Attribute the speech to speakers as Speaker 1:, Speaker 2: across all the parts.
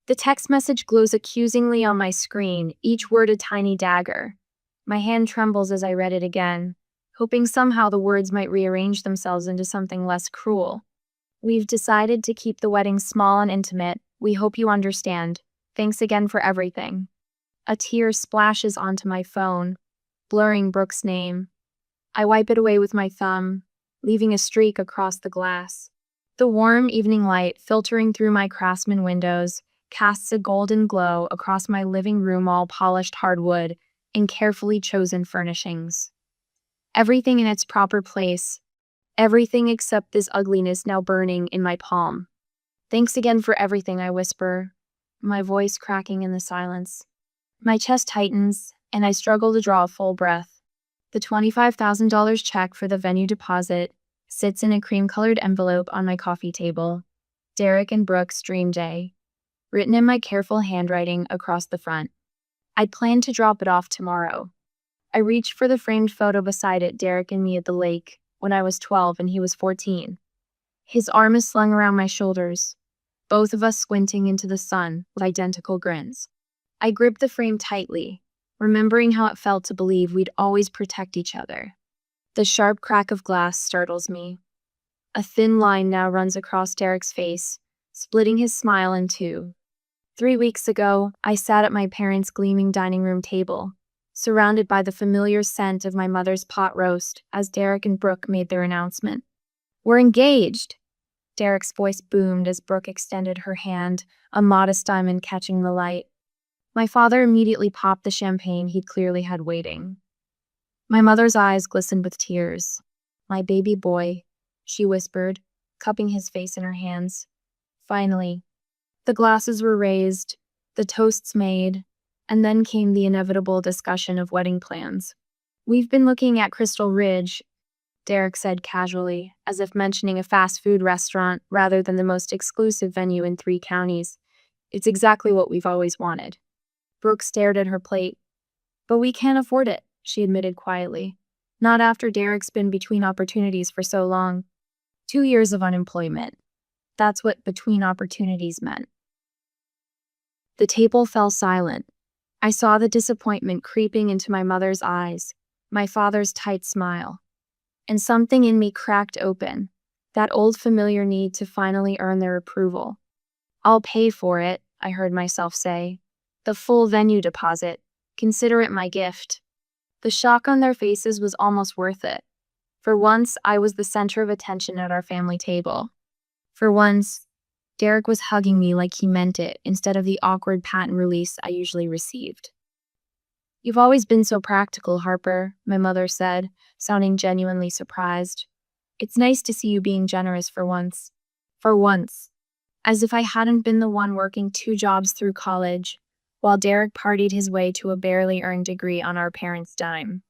Speaker 1: The text message glows accusingly on my screen, each word a tiny dagger. My hand trembles as I read it again, hoping somehow the words might rearrange themselves into something less cruel. We've decided to keep the wedding small and intimate. We hope you understand. Thanks again for everything. A tear splashes onto my phone, blurring Brooke's name. I wipe it away with my thumb, leaving a streak across the glass. The warm evening light filtering through my Craftsman windows casts a golden glow across my living room, all polished hardwood and carefully chosen furnishings. Everything in its proper place, everything except this ugliness now burning in my palm. Thanks again for everything, I whisper, my voice cracking in the silence. My chest tightens, and I struggle to draw a full breath. The $25,000 check for the venue deposit sits in a cream-colored envelope on my coffee table. Derek and Brooke's dream day, written in my careful handwriting across the front. I'd planned to drop it off tomorrow. I reached for the framed photo beside it, Derek and me at the lake, when I was 12 and he was 14. His arm is slung around my shoulders, both of us squinting into the sun with identical grins. I gripped the frame tightly, remembering how it felt to believe we'd always protect each other. The sharp crack of glass startles me. A thin line now runs across Derek's face, splitting his smile in two. 3 weeks ago, I sat at my parents' gleaming dining room table, surrounded by the familiar scent of my mother's pot roast as Derek and Brooke made their announcement. "We're engaged!" Derek's voice boomed as Brooke extended her hand, a modest diamond catching the light. My father immediately popped the champagne he'd clearly had waiting. My mother's eyes glistened with tears. "My baby boy," she whispered, cupping his face in her hands. Finally, the glasses were raised, the toasts made, and then came the inevitable discussion of wedding plans. "We've been looking at Crystal Ridge," Derek said casually, as if mentioning a fast food restaurant rather than the most exclusive venue in 3 counties. "It's exactly what we've always wanted." Brooke stared at her plate. "But we can't afford it," she admitted quietly. "Not after Derek's been between opportunities for so long. 2 years of unemployment. That's what between opportunities meant." The table fell silent. I saw the disappointment creeping into my mother's eyes, my father's tight smile. And something in me cracked open, that old familiar need to finally earn their approval. "I'll pay for it," I heard myself say. "The full venue deposit. Consider it my gift." The shock on their faces was almost worth it. For once, I was the center of attention at our family table. For once, Derek was hugging me like he meant it instead of the awkward pat and release I usually received. "You've always been so practical, Harper," my mother said, sounding genuinely surprised. "It's nice to see you being generous for once." For once. As if I hadn't been the one working 2 jobs through college, while Derek partied his way to a barely earned degree on our parents' dime.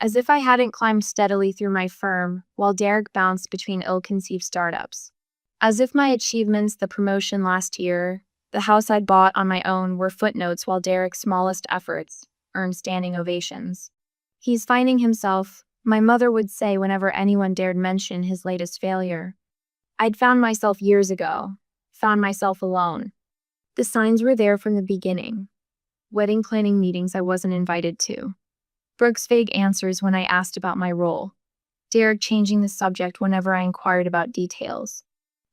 Speaker 1: As if I hadn't climbed steadily through my firm, while Derek bounced between ill-conceived startups. As if my achievements, the promotion last year, the house I'd bought on my own, were footnotes while Derek's smallest efforts earned standing ovations. "He's finding himself," my mother would say whenever anyone dared mention his latest failure. I'd found myself years ago, found myself alone. The signs were there from the beginning. Wedding planning meetings I wasn't invited to. Brooke's vague answers when I asked about my role. Derek changing the subject whenever I inquired about details.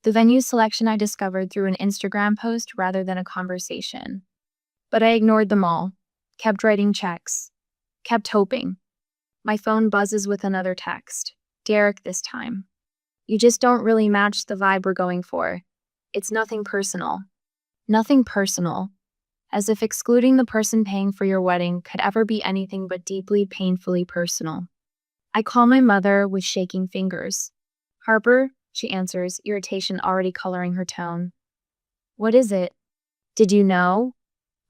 Speaker 1: The venue selection I discovered through an Instagram post rather than a conversation. But I ignored them all, kept writing checks, kept hoping. My phone buzzes with another text. Derek this time. "You just don't really match the vibe we're going for. It's nothing personal." Nothing personal. As if excluding the person paying for your wedding could ever be anything but deeply, painfully personal. I call my mother with shaking fingers. "Harper," she answers, irritation already coloring her tone. "What is it?" "Did you know?"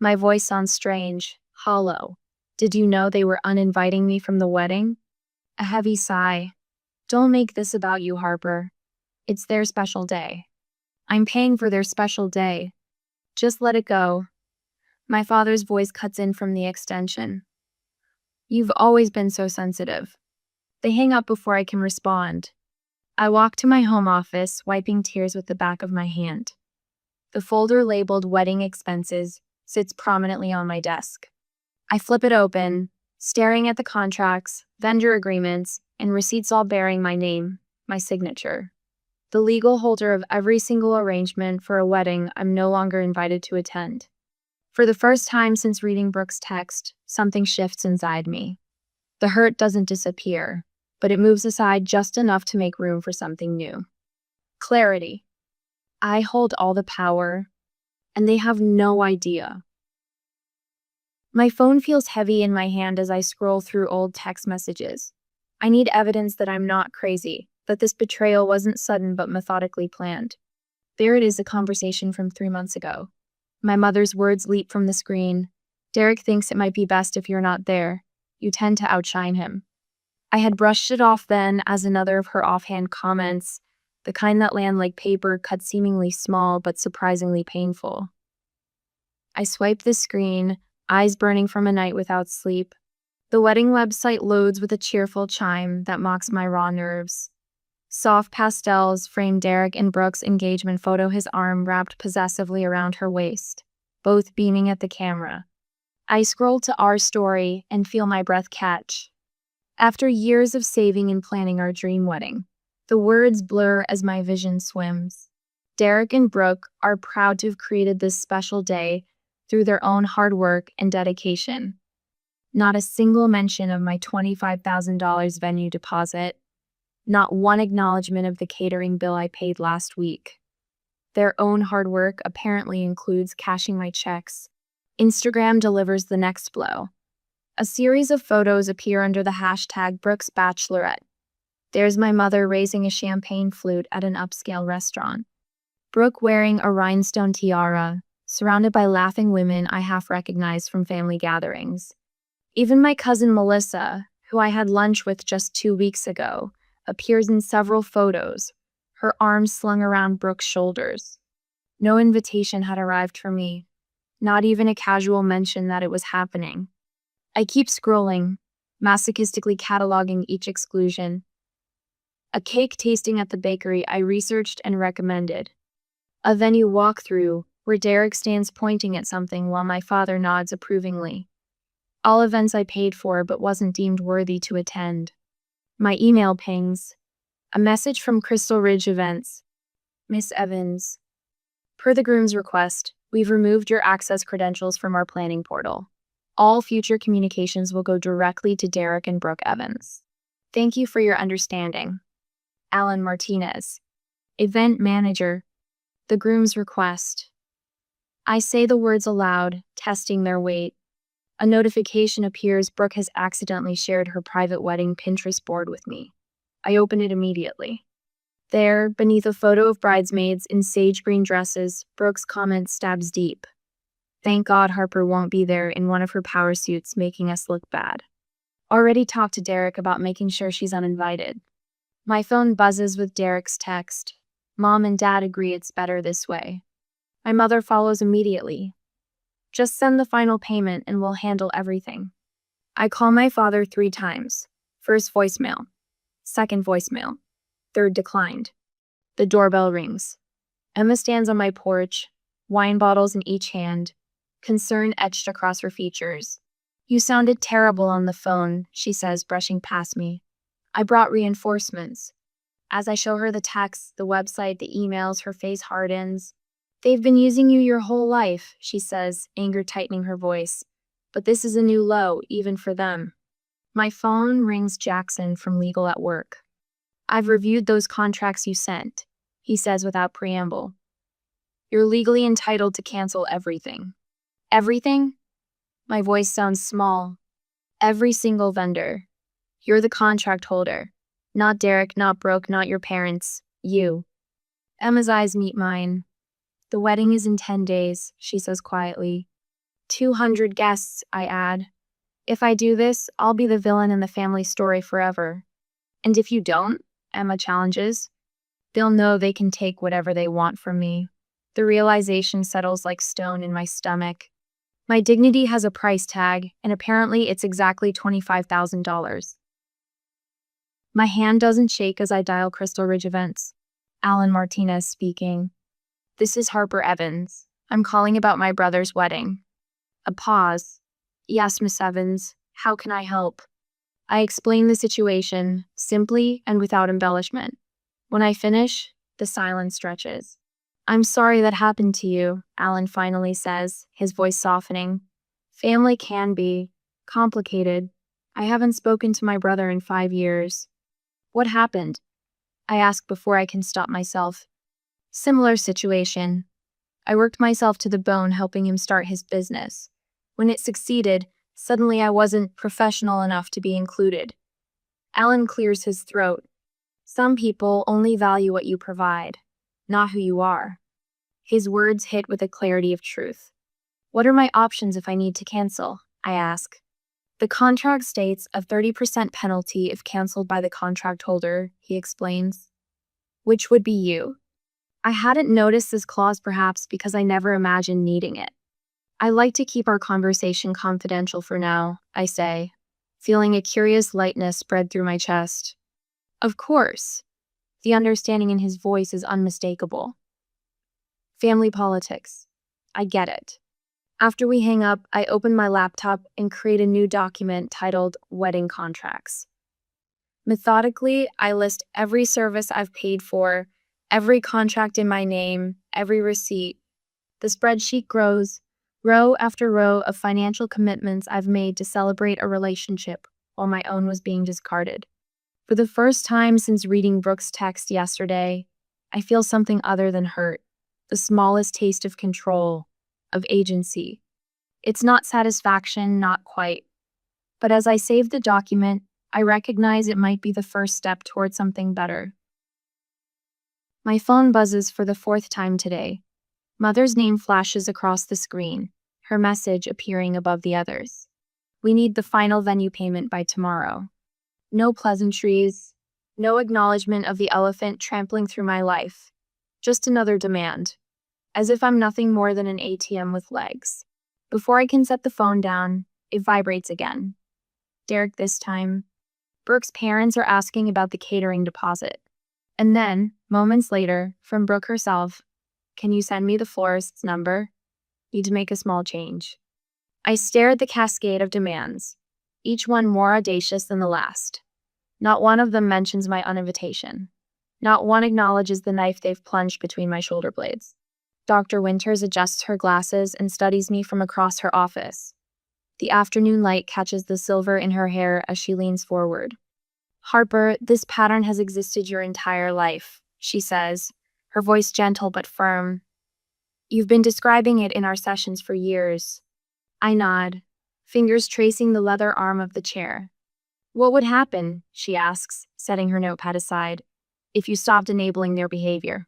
Speaker 1: My voice sounds strange, hollow. "Did you know they were uninviting me from the wedding?" A heavy sigh. "Don't make this about you, Harper. It's their special day." "I'm paying for their special day. Just let it go." My father's voice cuts in from the extension. "You've always been so sensitive." They hang up before I can respond. I walk to my home office, wiping tears with the back of my hand. The folder labeled Wedding Expenses sits prominently on my desk. I flip it open, staring at the contracts, vendor agreements, and receipts all bearing my name, my signature. The legal holder of every single arrangement for a wedding I'm no longer invited to attend. For the first time since reading Brooke's text, something shifts inside me. The hurt doesn't disappear, but it moves aside just enough to make room for something new. Clarity. I hold all the power, and they have no idea. My phone feels heavy in my hand as I scroll through old text messages. I need evidence that I'm not crazy, that this betrayal wasn't sudden but methodically planned. There it is, a conversation from 3 months ago. My mother's words leap from the screen. Derek thinks it might be best if you're not there. You tend to outshine him. I had brushed it off then as another of her offhand comments, the kind that land like paper, cut seemingly small but surprisingly painful. I swipe the screen, eyes burning from a night without sleep. The wedding website loads with a cheerful chime that mocks my raw nerves. Soft pastels frame Derek and Brooke's engagement photo, his arm wrapped possessively around her waist, both beaming at the camera. I scroll to our story and feel my breath catch. After years of saving and planning our dream wedding, the words blur as my vision swims. Derek and Brooke are proud to have created this special day through their own hard work and dedication. Not a single mention of my $25,000 venue deposit. Not one acknowledgement of the catering bill I paid last week. Their own hard work apparently includes cashing my checks. Instagram delivers the next blow. A series of photos appear under the hashtag Brooke's Bachelorette. There's my mother raising a champagne flute at an upscale restaurant. Brooke wearing a rhinestone tiara, surrounded by laughing women I half recognized from family gatherings. Even my cousin Melissa, who I had lunch with just 2 weeks ago, appears in several photos, her arms slung around Brooke's shoulders. No invitation had arrived for me, not even a casual mention that it was happening. I keep scrolling, masochistically cataloging each exclusion. A cake tasting at the bakery I researched and recommended. A venue walkthrough where Derek stands pointing at something while my father nods approvingly. All events I paid for but wasn't deemed worthy to attend. My email pings. A message from Crystal Ridge Events. Miss Evans. Per the groom's request, we've removed your access credentials from our planning portal. All future communications will go directly to Derek and Brooke Evans. Thank you for your understanding. Alan Martinez. Event manager. The groom's request. I say the words aloud, testing their weight. A notification appears. Brooke has accidentally shared her private wedding Pinterest board with me. I open it immediately. There, beneath a photo of bridesmaids in sage green dresses, Brooke's comment stabs deep. Thank God Harper won't be there in one of her power suits, making us look bad. Already talked to Derek about making sure she's uninvited. My phone buzzes with Derek's text. Mom and Dad agree it's better this way. My mother follows immediately. Just send the final payment and we'll handle everything. I call my father 3 times. First voicemail. Second voicemail. Third declined. The doorbell rings. Emma stands on my porch, wine bottles in each hand, concern etched across her features. You sounded terrible on the phone, she says, brushing past me. I brought reinforcements. As I show her the texts, the website, the emails, her face hardens. They've been using you your whole life, she says, anger tightening her voice. But this is a new low, even for them. My phone rings. Jackson from Legal at Work. I've reviewed those contracts you sent, he says without preamble. You're legally entitled to cancel everything. Everything? My voice sounds small. Every single vendor. You're the contract holder. Not Derek, not Brooke, not your parents. You. Emma's eyes meet mine. The wedding is in 10 days, she says quietly. 200 guests, I add. If I do this, I'll be the villain in the family story forever. And if you don't, Emma challenges, they'll know they can take whatever they want from me. The realization settles like stone in my stomach. My dignity has a price tag, and apparently it's exactly $25,000. My hand doesn't shake as I dial Crystal Ridge Events. Alan Martinez speaking. This is Harper Evans. I'm calling about my brother's wedding. A pause. Yes, Miss Evans. How can I help? I explain the situation, simply and without embellishment. When I finish, the silence stretches. I'm sorry that happened to you, Alan finally says, his voice softening. Family can be complicated. I haven't spoken to my brother in 5 years. What happened? I ask before I can stop myself. Similar situation. I worked myself to the bone helping him start his business. When it succeeded, suddenly I wasn't professional enough to be included. Alan clears his throat. Some people only value what you provide, not who you are. His words hit with a clarity of truth. What are my options if I need to cancel? I ask. The contract states a 30% penalty if canceled by the contract holder, he explains. Which would be you? I hadn't noticed this clause perhaps because I never imagined needing it. I like to keep our conversation confidential for now, I say, feeling a curious lightness spread through my chest. Of course. The understanding in his voice is unmistakable. Family politics. I get it. After we hang up, I open my laptop and create a new document titled Wedding Contracts. Methodically, I list every service I've paid for, every contract in my name, every receipt. The spreadsheet grows, row after row of financial commitments I've made to celebrate a relationship while my own was being discarded. For the first time since reading Brooke's text yesterday, I feel something other than hurt, the smallest taste of control, of agency. It's not satisfaction, not quite. But as I save the document, I recognize it might be the first step toward something better. My phone buzzes for the 4th time today. Mother's name flashes across the screen, her message appearing above the others. We need the final venue payment by tomorrow. No pleasantries, no acknowledgement of the elephant trampling through my life. Just another demand, as if I'm nothing more than an ATM with legs. Before I can set the phone down, it vibrates again. Derek this time. Brooke's parents are asking about the catering deposit. And then, moments later, from Brooke herself, can you send me the florist's number? Need to make a small change. I stare at the cascade of demands, each one more audacious than the last. Not one of them mentions my invitation. Not one acknowledges the knife they've plunged between my shoulder blades. Dr. Winters adjusts her glasses and studies me from across her office. The afternoon light catches the silver in her hair as she leans forward. Harper, this pattern has existed your entire life, she says, her voice gentle but firm. You've been describing it in our sessions for years. I nod, fingers tracing the leather arm of the chair. What would happen, she asks, setting her notepad aside, if you stopped enabling their behavior?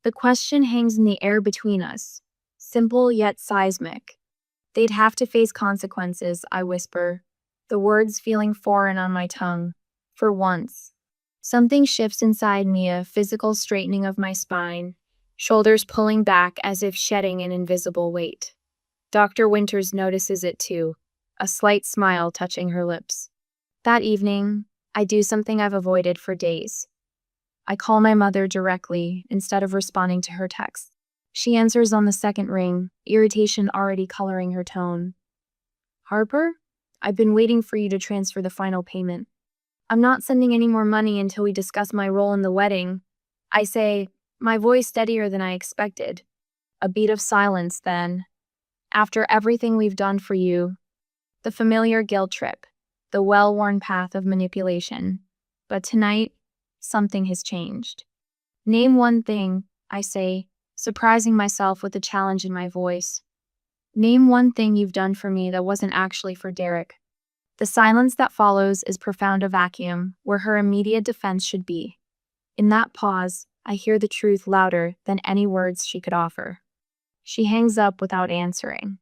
Speaker 1: The question hangs in the air between us, simple yet seismic. They'd have to face consequences, I whisper, the words feeling foreign on my tongue. For once. Something shifts inside me, a physical straightening of my spine, shoulders pulling back as if shedding an invisible weight. Dr. Winters notices it too, a slight smile touching her lips. That evening, I do something I've avoided for days. I call my mother directly instead of responding to her text. She answers on the second ring, irritation already coloring her tone. Harper, I've been waiting for you to transfer the final payment. I'm not sending any more money until we discuss my role in the wedding. I say, my voice steadier than I expected. A beat of silence then. After everything we've done for you, the familiar guilt trip, the well-worn path of manipulation. But tonight, something has changed. Name one thing, I say, surprising myself with the challenge in my voice. Name one thing you've done for me that wasn't actually for Derek. The silence that follows is profound a vacuum where her immediate defense should be. In that pause, I hear the truth louder than any words she could offer. She hangs up without answering.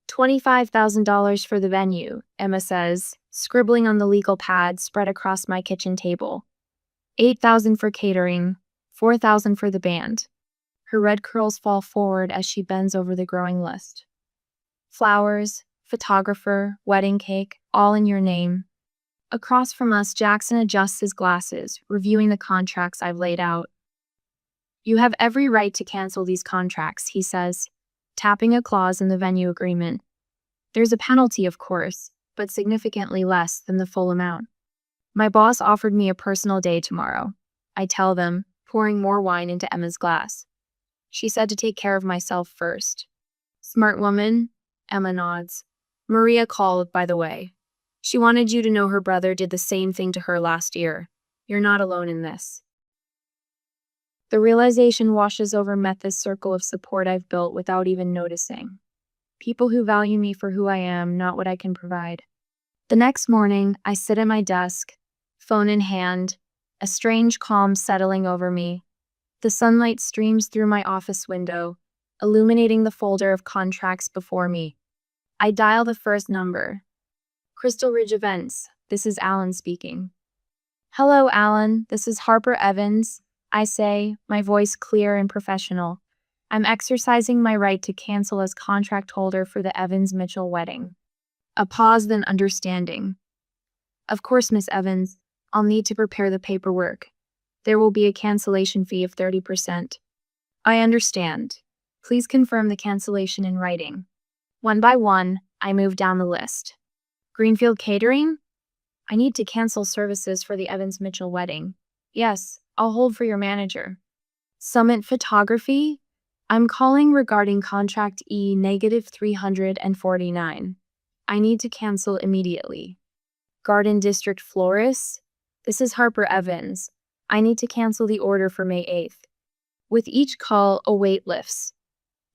Speaker 1: $25,000 for the venue, Emma says, scribbling on the legal pad spread across my kitchen table. $8,000 for catering, $4,000 for the band. Her red curls fall forward as she bends over the growing list. Flowers, photographer, wedding cake, all in your name. Across from us, Jackson adjusts his glasses, reviewing the contracts I've laid out. You have every right to cancel these contracts, he says, tapping a clause in the venue agreement. There's a penalty, of course, but significantly less than the full amount. My boss offered me a personal day tomorrow. I tell them, pouring more wine into Emma's glass. She said to take care of myself first. Smart woman, Emma nods. Maria called, by the way. She wanted you to know her brother did the same thing to her last year. You're not alone in this. The realization washes over this circle of support I've built without even noticing. People who value me for who I am, not what I can provide. The next morning, I sit at my desk, phone in hand, a strange calm settling over me. The sunlight streams through my office window, illuminating the folder of contracts before me. I dial the first number. Crystal Ridge Events, this is Alan speaking. Hello, Alan, this is Harper Evans, I say, my voice clear and professional. I'm exercising my right to cancel as contract holder for the Evans-Mitchell wedding. A pause, then understanding. Of course, Miss Evans, I'll need to prepare the paperwork. There will be a cancellation fee of 30%. I understand. Please confirm the cancellation in writing. One by one, I move down the list. Greenfield Catering? I need to cancel services for the Evans-Mitchell wedding. Yes, I'll hold for your manager. Summit Photography? I'm calling regarding contract E-349. I need to cancel immediately. Garden District Florist? This is Harper Evans. I need to cancel the order for May 8th. With each call, a weight lifts.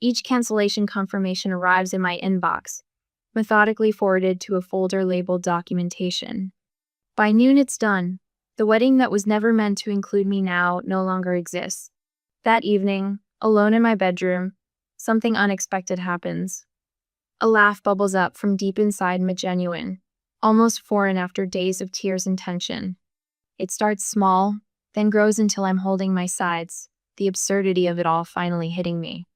Speaker 1: Each cancellation confirmation arrives in my inbox, methodically forwarded to a folder labeled documentation. By noon, it's done. The wedding that was never meant to include me now no longer exists. That evening, alone in my bedroom, something unexpected happens. A laugh bubbles up from deep inside me, genuine, almost foreign after days of tears and tension. It starts small, then grows until I'm holding my sides, the absurdity of it all finally hitting me.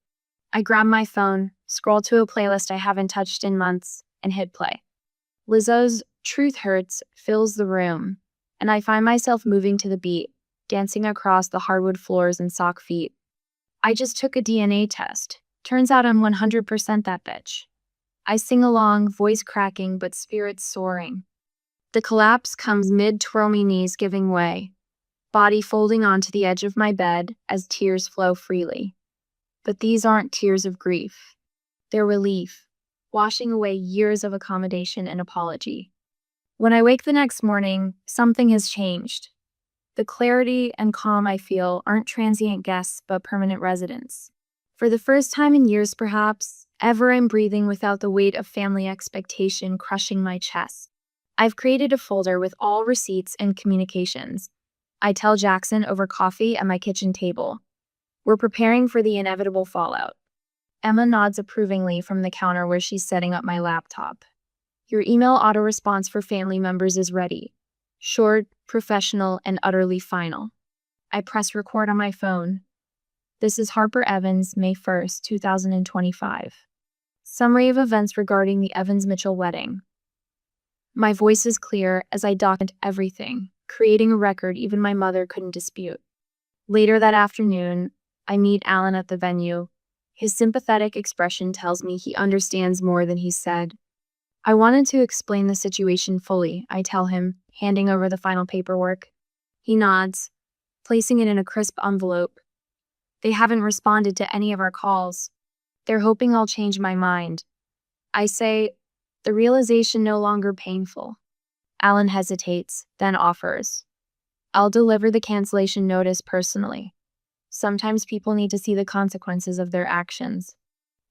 Speaker 1: I grab my phone, scroll to a playlist I haven't touched in months, and hit play. Lizzo's Truth Hurts fills the room, and I find myself moving to the beat, dancing across the hardwood floors and sock feet. I just took a DNA test. Turns out I'm 100% that bitch. I sing along, voice cracking but spirits soaring. The collapse comes mid-twirl, me knees giving way, body folding onto the edge of my bed as tears flow freely. But these aren't tears of grief. They're relief, washing away years of accommodation and apology. When I wake the next morning, something has changed. The clarity and calm I feel aren't transient guests but permanent residents. For the first time in years, perhaps, ever, I'm breathing without the weight of family expectation crushing my chest. I've created a folder with all receipts and communications. I tell Jackson over coffee at my kitchen table. We're preparing for the inevitable fallout. Emma nods approvingly from the counter where she's setting up my laptop. Your email auto-response for family members is ready. Short, professional, and utterly final. I press record on my phone. This is Harper Evans, May 1st, 2025. Summary of events regarding the Evans-Mitchell wedding. My voice is clear as I document everything, creating a record even my mother couldn't dispute. Later that afternoon, I meet Alan at the venue. His sympathetic expression tells me he understands more than he said. I wanted to explain the situation fully, I tell him, handing over the final paperwork. He nods, placing it in a crisp envelope. They haven't responded to any of our calls. They're hoping I'll change my mind. I say, the realization no longer painful. Alan hesitates, then offers. I'll deliver the cancellation notice personally. Sometimes people need to see the consequences of their actions.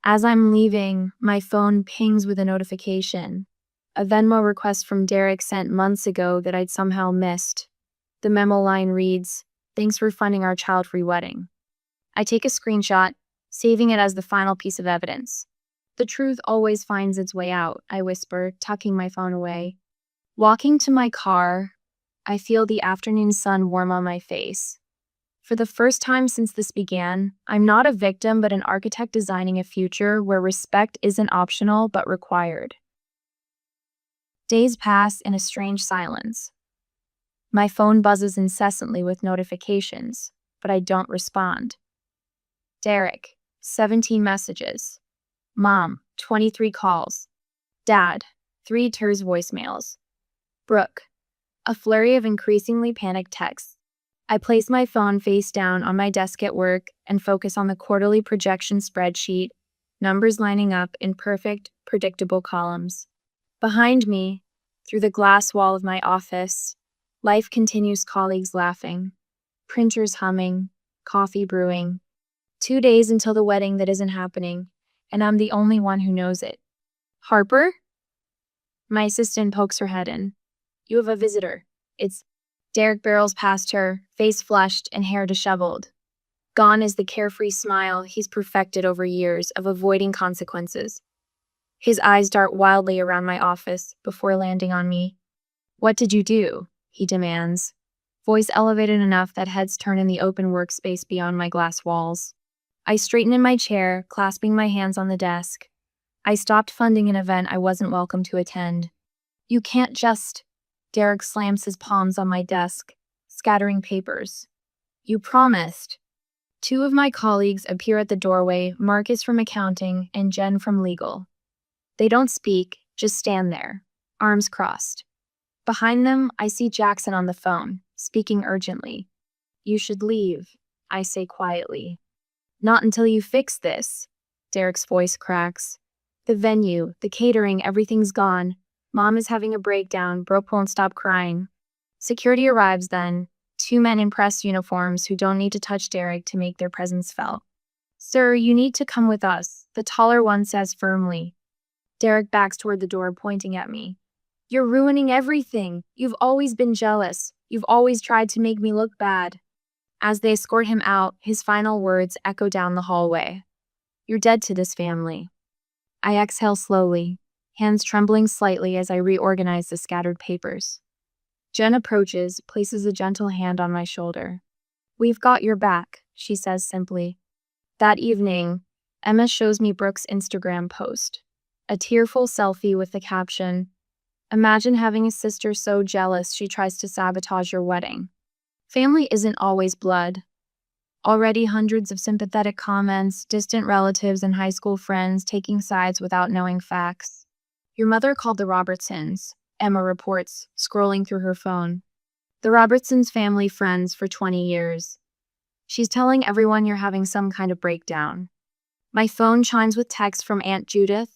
Speaker 1: As I'm leaving, my phone pings with a notification. A Venmo request from Derek sent months ago that I'd somehow missed. The memo line reads, "Thanks for funding our child-free wedding." I take a screenshot, saving it as the final piece of evidence. The truth always finds its way out, I whisper, tucking my phone away. Walking to my car, I feel the afternoon sun warm on my face. For the first time since this began, I'm not a victim but an architect designing a future where respect isn't optional but required. Days pass in a strange silence. My phone buzzes incessantly with notifications, but I don't respond. Derek, 17 messages. Mom, 23 calls. Dad, 3 terse voicemails. Brooke, a flurry of increasingly panicked texts. I place my phone face down on my desk at work and focus on the quarterly projection spreadsheet, numbers lining up in perfect, predictable columns. Behind me, through the glass wall of my office, life continues, colleagues laughing, printers humming, coffee brewing. 2 days until the wedding that isn't happening, and I'm the only one who knows it. Harper? My assistant pokes her head in. You have a visitor. It's Derek barrels past her, face flushed and hair disheveled. Gone is the carefree smile he's perfected over years of avoiding consequences. His eyes dart wildly around my office before landing on me. What did you do? He demands, voice elevated enough that heads turn in the open workspace beyond my glass walls. I straighten in my chair, clasping my hands on the desk. I stopped funding an event I wasn't welcome to attend. You can't just... Derek slams his palms on my desk, scattering papers. You promised. 2 of my colleagues appear at the doorway, Marcus from accounting and Jen from legal. They don't speak, just stand there, arms crossed. Behind them, I see Jackson on the phone, speaking urgently. You should leave, I say quietly. Not until you fix this, Derek's voice cracks. The venue, the catering, everything's gone. Mom is having a breakdown, Brooke won't stop crying. Security arrives then, 2 men in press uniforms who don't need to touch Derek to make their presence felt. Sir, you need to come with us, the taller one says firmly. Derek backs toward the door, pointing at me. You're ruining everything. You've always been jealous. You've always tried to make me look bad. As they escort him out, his final words echo down the hallway. You're dead to this family. I exhale slowly, hands trembling slightly as I reorganize the scattered papers. Jen approaches, places a gentle hand on my shoulder. We've got your back, she says simply. That evening, Emma shows me Brooke's Instagram post. A tearful selfie with the caption, Imagine having a sister so jealous she tries to sabotage your wedding. Family isn't always blood. Already hundreds of sympathetic comments, distant relatives and high school friends taking sides without knowing facts. Your mother called the Robertsons, Emma reports, scrolling through her phone. The Robertsons family friends for 20 years. She's telling everyone you're having some kind of breakdown. My phone chimes with texts from Aunt Judith,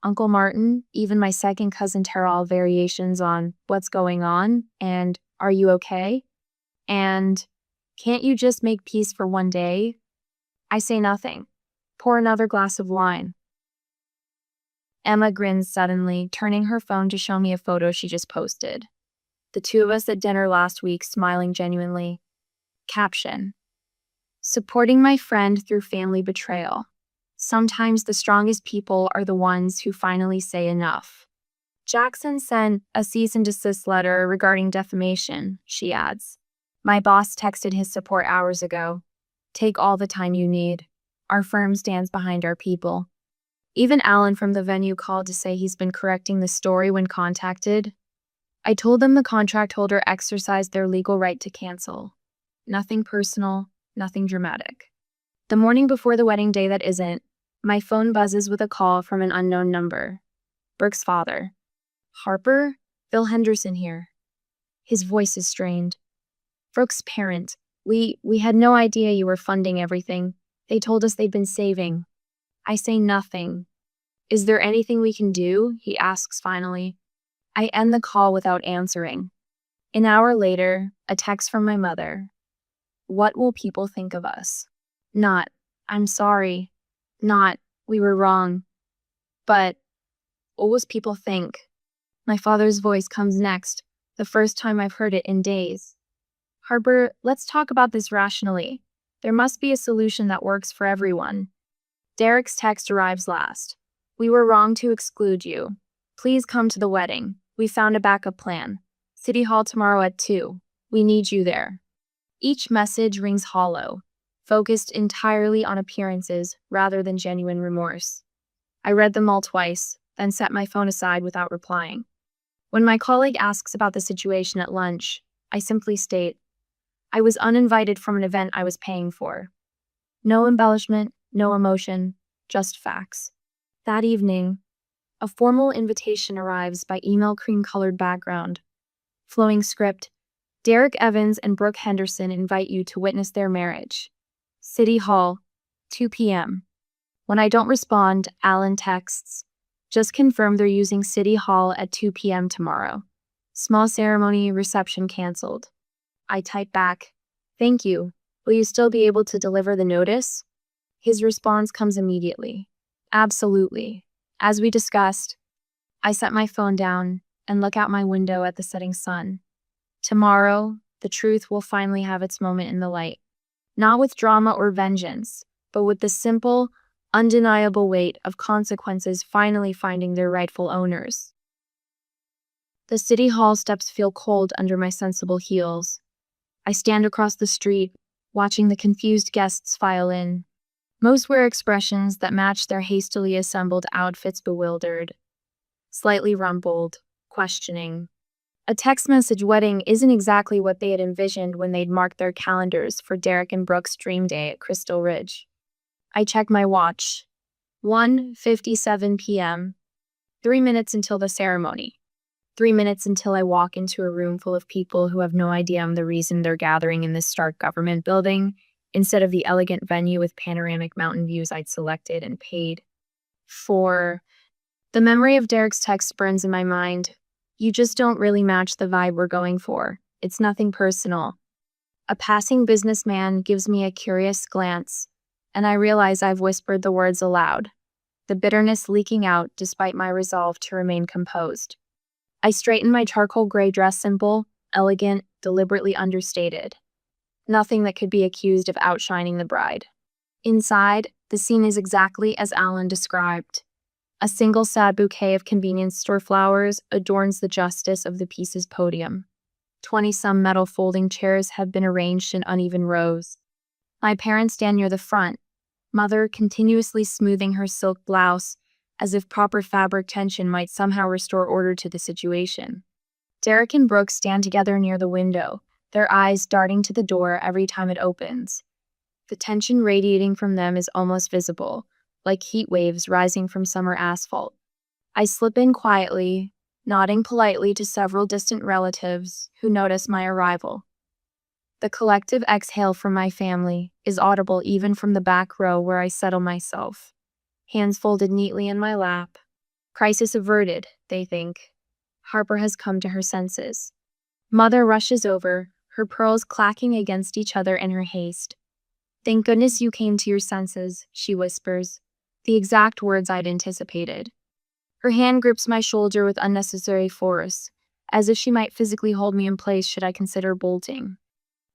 Speaker 1: Uncle Martin, even my second cousin Terrell variations on what's going on and are you okay? And can't you just make peace for one day? I say nothing. Pour another glass of wine. Emma grins suddenly, turning her phone to show me a photo she just posted. The 2 of us at dinner last week, smiling genuinely. Caption: Supporting my friend through family betrayal. Sometimes the strongest people are the ones who finally say enough. Jackson sent a cease and desist letter regarding defamation, she adds. My boss texted his support hours ago. Take all the time you need. Our firm stands behind our people. Even Alan from the venue called to say he's been correcting the story when contacted. I told them the contract holder exercised their legal right to cancel. Nothing personal, nothing dramatic. The morning before the wedding day that isn't, my phone buzzes with a call from an unknown number. Brooke's father. Harper? Phil Henderson here. His voice is strained. Brooke's parent. We had no idea you were funding everything. They told us they'd been saving. I say nothing. Is there anything we can do? He asks finally. I end the call without answering. An hour later, a text from my mother. What will people think of us? Not, I'm sorry. Not, we were wrong. But, what will people think? My father's voice comes next, the first time I've heard it in days. Harper, let's talk about this rationally. There must be a solution that works for everyone. Derek's text arrives last. We were wrong to exclude you. Please come to the wedding. We found a backup plan. City Hall tomorrow at 2. We need you there. Each message rings hollow, focused entirely on appearances rather than genuine remorse. I read them all twice, then set my phone aside without replying. When my colleague asks about the situation at lunch, I simply state, I was uninvited from an event I was paying for. No embellishment, no emotion, just facts. That evening, a formal invitation arrives by email cream-colored background. Flowing script. Derek Evans and Brooke Henderson invite you to witness their marriage. City Hall, 2 p.m. When I don't respond, Alan texts. Just confirm they're using City Hall at 2 p.m. tomorrow. Small ceremony, reception canceled. I type back, thank you. Will you still be able to deliver the notice? His response comes immediately. Absolutely. As we discussed, I set my phone down and look out my window at the setting sun. Tomorrow, the truth will finally have its moment in the light. Not with drama or vengeance, but with the simple, undeniable weight of consequences finally finding their rightful owners. The city hall steps feel cold under my sensible heels. I stand across the street, watching the confused guests file in. Most wear expressions that match their hastily assembled outfits, bewildered, slightly rumpled, questioning. A text message wedding isn't exactly what they had envisioned when they'd marked their calendars for Derek and Brooke's dream day at Crystal Ridge. I check my watch. 1:57 p.m. 3 minutes until the ceremony. 3 minutes until I walk into a room full of people who have no idea I'm the reason they're gathering in this stark government building, instead of the elegant venue with panoramic mountain views I'd selected and paid for. The memory of Derek's text burns in my mind. You just don't really match the vibe we're going for. It's nothing personal. A passing businessman gives me a curious glance, and I realize I've whispered the words aloud, the bitterness leaking out despite my resolve to remain composed. I straighten my charcoal gray dress, simple, elegant, deliberately understated. Nothing that could be accused of outshining the bride. Inside, the scene is exactly as Alan described. A single sad bouquet of convenience store flowers adorns the justice of the piece's podium. 20-some metal folding chairs have been arranged in uneven rows. My parents stand near the front, mother continuously smoothing her silk blouse, as if proper fabric tension might somehow restore order to the situation. Derek and Brooke stand together near the window, their eyes darting to the door every time it opens. The tension radiating from them is almost visible, like heat waves rising from summer asphalt. I slip in quietly, nodding politely to several distant relatives who notice my arrival. The collective exhale from my family is audible even from the back row where I settle myself. Hands folded neatly in my lap. Crisis averted, they think. Harper has come to her senses. Mother rushes over, her pearls clacking against each other in her haste. Thank goodness you came to your senses, she whispers, the exact words I'd anticipated. Her hand grips my shoulder with unnecessary force, as if she might physically hold me in place should I consider bolting.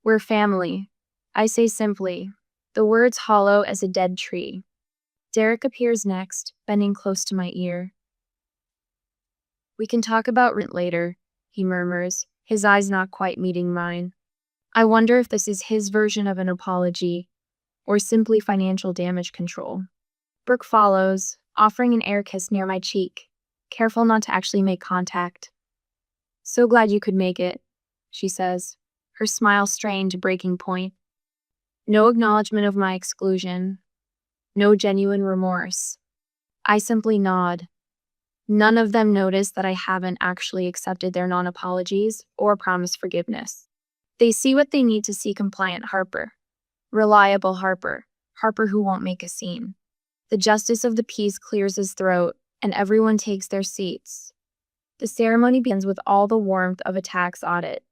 Speaker 1: We're family, I say simply, the words hollow as a dead tree. Derek appears next, bending close to my ear. We can talk about rent later, he murmurs, his eyes not quite meeting mine. I wonder if this is his version of an apology, or simply financial damage control. Brooke follows, offering an air kiss near my cheek, careful not to actually make contact. So glad you could make it, she says, her smile strained to breaking point. No acknowledgement of my exclusion. No genuine remorse. I simply nod. None of them notice that I haven't actually accepted their non-apologies or promised forgiveness. They see what they need to see: compliant Harper. Reliable Harper. Harper who won't make a scene. The justice of the peace clears his throat, and everyone takes their seats. The ceremony begins with all the warmth of a tax audit.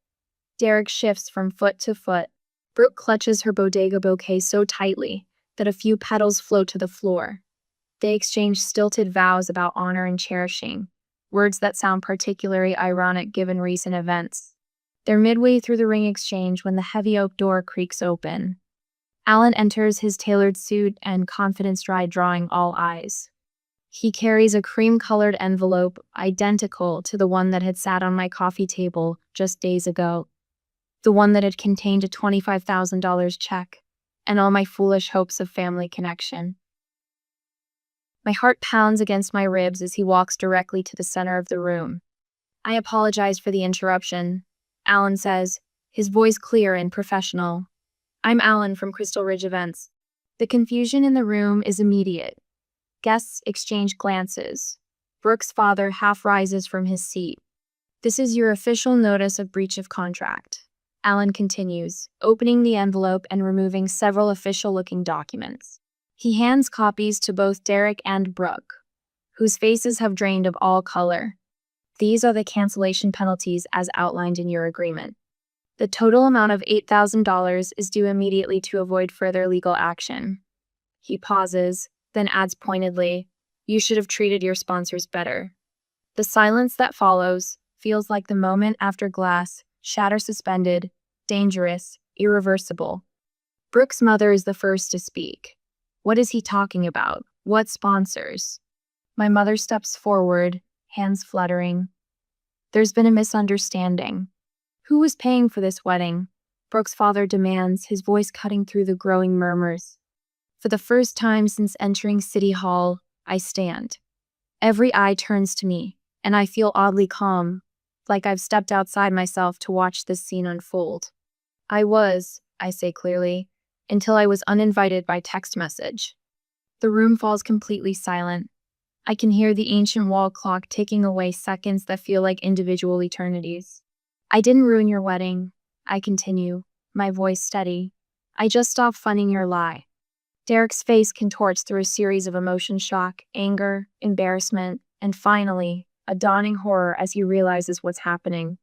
Speaker 1: Derek shifts from foot to foot. Brooke clutches her bodega bouquet so tightly that a few petals float to the floor. They exchange stilted vows about honor and cherishing, words that sound particularly ironic given recent events. They're midway through the ring exchange when the heavy oak door creaks open. Alan enters, his tailored suit and confidence stride drawing all eyes. He carries a cream-colored envelope identical to the one that had sat on my coffee table just days ago. The one that had contained a $25,000 check and all my foolish hopes of family connection. My heart pounds against my ribs as he walks directly to the center of the room. I apologize for the interruption, Alan says, his voice clear and professional. I'm Alan from Crystal Ridge Events. The confusion in the room is immediate. Guests exchange glances. Brooke's father half rises from his seat. "This is your official notice of breach of contract," Alan continues, opening the envelope and removing several official-looking documents. He hands copies to both Derek and Brooke, whose faces have drained of all color. "These are the cancellation penalties as outlined in your agreement. The total amount of $8,000 is due immediately to avoid further legal action." He pauses, then adds pointedly, "You should have treated your sponsors better." The silence that follows feels like the moment after glass, shatter suspended, dangerous, irreversible. Brooke's mother is the first to speak. "What is he talking about? What sponsors?" My mother steps forward, hands fluttering. "There's been a misunderstanding. Who was paying for this wedding?" Brooke's father demands, his voice cutting through the growing murmurs. For the first time since entering City Hall, I stand. Every eye turns to me, and I feel oddly calm, like I've stepped outside myself to watch this scene unfold. I say clearly, until I was uninvited by text message. The room falls completely silent. I can hear the ancient wall clock ticking away seconds that feel like individual eternities. "I didn't ruin your wedding," I continue, my voice steady. "I just stopped funding your lie." Derek's face contorts through a series of emotion: shock, anger, embarrassment, and finally, a dawning horror as he realizes what's happening.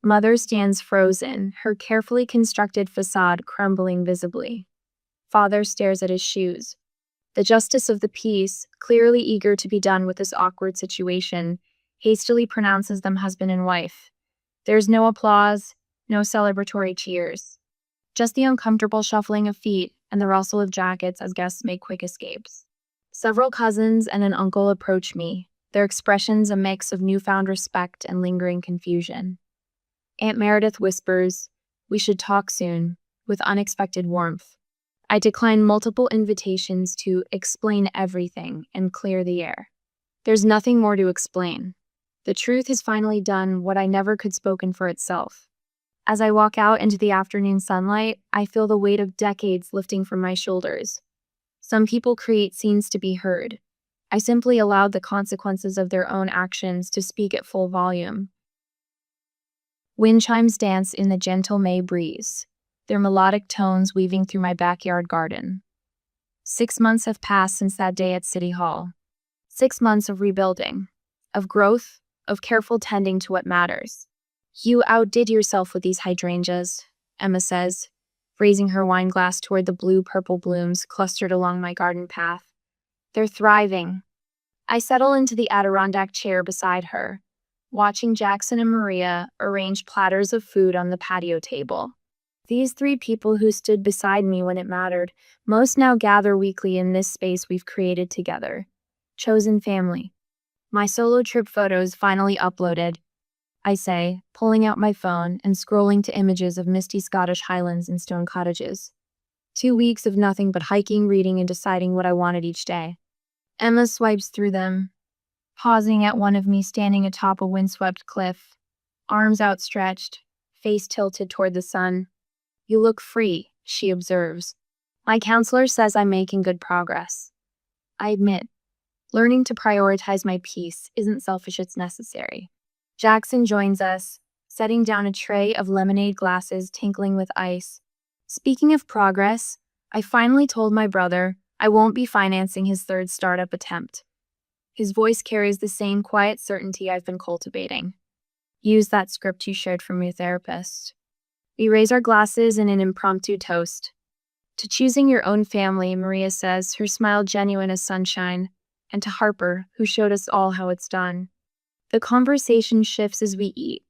Speaker 1: Mother stands frozen, her carefully constructed facade crumbling visibly. Father stares at his shoes. The justice of the peace, clearly eager to be done with this awkward situation, hastily pronounces them husband and wife. There's no applause, no celebratory cheers. Just the uncomfortable shuffling of feet and the rustle of jackets as guests make quick escapes. Several cousins and an uncle approach me, their expressions a mix of newfound respect and lingering confusion. Aunt Meredith whispers, "We should talk soon," with unexpected warmth. I decline multiple invitations to explain everything and clear the air. There's nothing more to explain. The truth has finally done what I never could spoken for itself. As I walk out into the afternoon sunlight, I feel the weight of decades lifting from my shoulders. Some people create scenes to be heard. I simply allowed the consequences of their own actions to speak at full volume. Wind chimes dance in the gentle May breeze, their melodic tones weaving through my backyard garden. 6 months have passed since that day at City Hall. 6 months of rebuilding, of growth, of careful tending to what matters. "You outdid yourself with these hydrangeas," Emma says, raising her wine glass toward the blue-purple blooms clustered along my garden path. "They're thriving." I settle into the Adirondack chair beside her, watching Jackson and Maria arrange platters of food on the patio table. These 3 people who stood beside me when it mattered most now gather weekly in this space we've created together. Chosen family. My solo trip photos finally uploaded, I say, pulling out my phone and scrolling to images of misty Scottish highlands and stone cottages. 2 weeks of nothing but hiking, reading, and deciding what I wanted each day. Emma swipes through them, pausing at one of me standing atop a windswept cliff, arms outstretched, face tilted toward the sun. "You look free," she observes. "My counselor says I'm making good progress." I admit, learning to prioritize my peace isn't selfish, it's necessary. Jackson joins us, setting down a tray of lemonade glasses tinkling with ice. Speaking of progress, I finally told my brother I won't be financing his 3rd startup attempt. His voice carries the same quiet certainty I've been cultivating. "Use that script you shared from your therapist." We raise our glasses in an impromptu toast. "To choosing your own family," Maria says, her smile genuine as sunshine, and to Harper, who showed us all how it's done. The conversation shifts as we eat,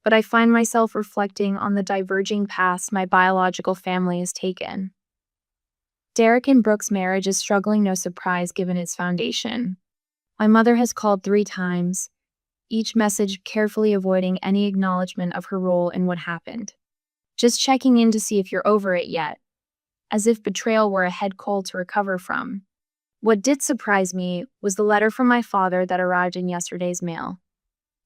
Speaker 1: but I find myself reflecting on the diverging paths my biological family has taken. Derek and Brooke's marriage is struggling, no surprise given its foundation. My mother has called 3 times, each message carefully avoiding any acknowledgement of her role in what happened. "Just checking in to see if you're over it yet," as if betrayal were a head cold to recover from. What did surprise me was the letter from my father that arrived in yesterday's mail.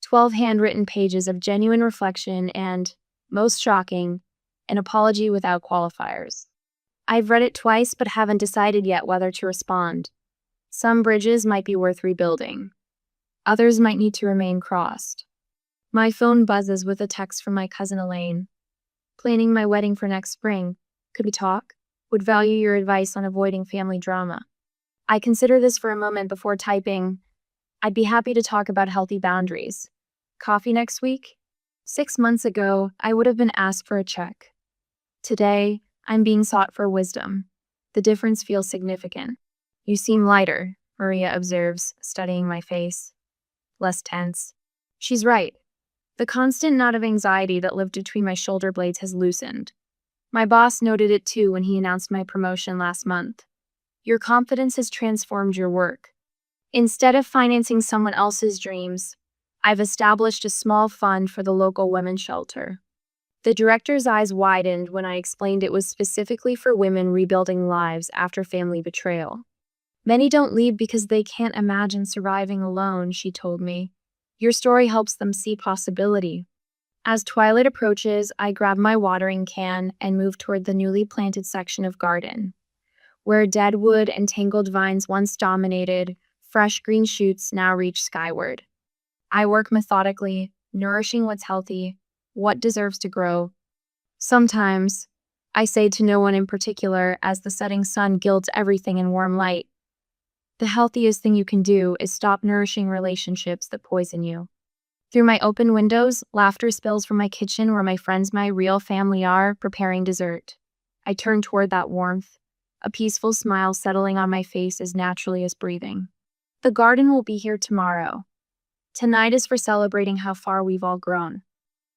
Speaker 1: 12 handwritten pages of genuine reflection and, most shocking, an apology without qualifiers. I've read it twice but haven't decided yet whether to respond. Some bridges might be worth rebuilding. Others might need to remain crossed. My phone buzzes with a text from my cousin Elaine. Planning my wedding for next spring. Could we talk? Would value your advice on avoiding family drama. I consider this for a moment before typing, I'd be happy to talk about healthy boundaries. Coffee next week? 6 months ago, I would have been asked for a check. Today, I'm being sought for wisdom. The difference feels significant. You seem lighter, Maria observes, studying my face. Less tense. She's right. The constant knot of anxiety that lived between my shoulder blades has loosened. My boss noted it too when he announced my promotion last month. Your confidence has transformed your work. Instead of financing someone else's dreams, I've established a small fund for the local women's shelter. The director's eyes widened when I explained it was specifically for women rebuilding lives after family betrayal. Many don't leave because they can't imagine surviving alone, she told me. Your story helps them see possibility. As twilight approaches, I grab my watering can and move toward the newly planted section of garden. Where dead wood and tangled vines once dominated, fresh green shoots now reach skyward. I work methodically, nourishing what's healthy, what deserves to grow. Sometimes, I say to no one in particular as the setting sun gilds everything in warm light, the healthiest thing you can do is stop nourishing relationships that poison you. Through my open windows, laughter spills from my kitchen where my friends, my real family, are preparing dessert. I turn toward that warmth, a peaceful smile settling on my face as naturally as breathing. The garden will be here tomorrow. Tonight is for celebrating how far we've all grown.